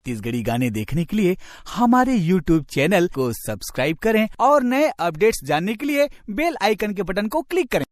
छत्तीसगढ़ी गाने देखने के लिए हमारे YouTube चैनल को सब्सक्राइब करें और नए अपडेट्स जानने के लिए बेल आइकन के बटन को क्लिक करें।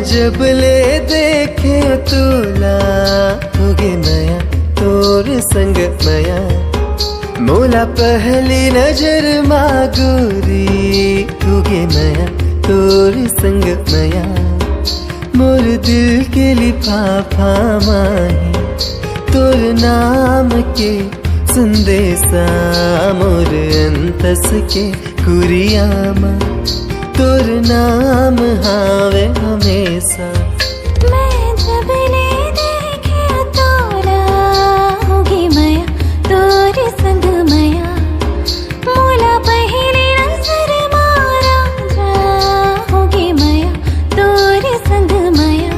जब ले देखे तुला होगे नया तोर संग मया मोला पहली नजर मागुरी होगे नया तोर संग मया मोर दिल के लिफाफा माही तोर नाम के संदेशा मोर अंतस के कुरियामा तोर नाम हावे हमेशा। मैं जब ले देखे तोरा होगी मया तोर संग मया मोला पहली नजर मारा जा होगी मया तोर संग मया।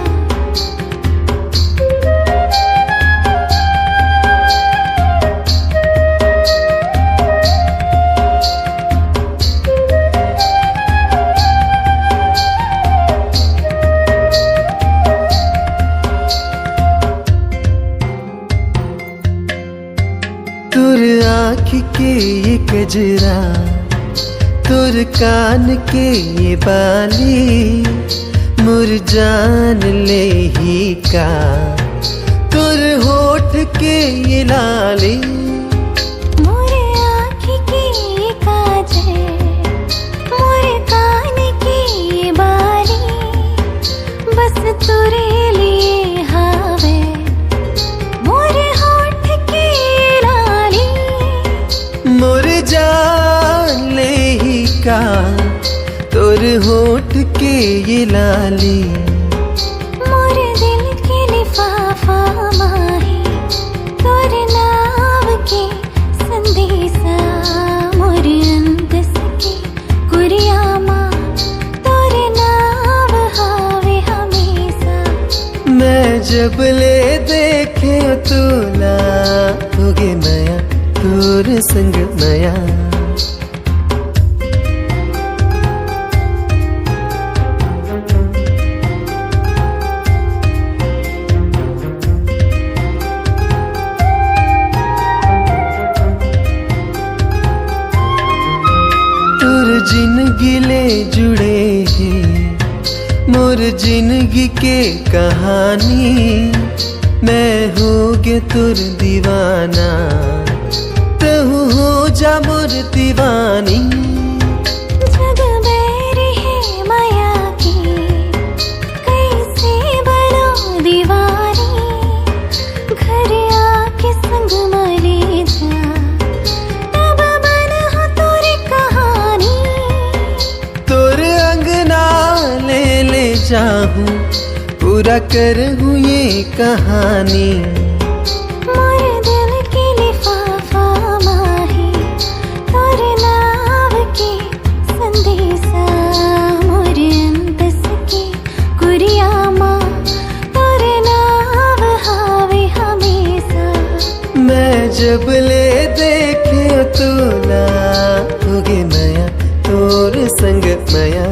तोर आँख के ये गजरा तोर कान के ये बाली मोर जान ले ही का तोर होठ के ये लाली मोरे आँख के ये काजल मोरे कान के ये बाली बस तोरे लिए हावे मोरे होठ के लाली मोर जान ले ही का तोर होठ के ये लाली मोरे दिल के लिफाफा माही तोर नाव के संदेशा मोरे अंतस के कुरियामा तोर नाव हावे हमेशा। मैं जब ले देखे तुला होगे नया तोर संग मया। तोर जिंदगी ले जुड़े हैं मोर जिंदगी के कहानी मैं होगे तुर दीवाना तहु हो जा मोर दीवानी। जग बैरी है माया की कैसे बनो दीवानी घर आके संग मले जा तब बन हो तोरी कहानी। तोर अंगना ले ले जाऊं पूरा करूं ये कहानी। मोर दिल के लिफाफा माही तोर नाव के संदेशा मोर अंतस के कुरियामा तोर नाव हावे हमेशा। मैं जब ले देखे तुला होगे नया तोर संग मया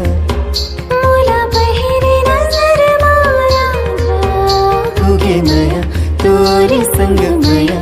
मोला पहली नजर मारा जा होगे नया तोर संग मया।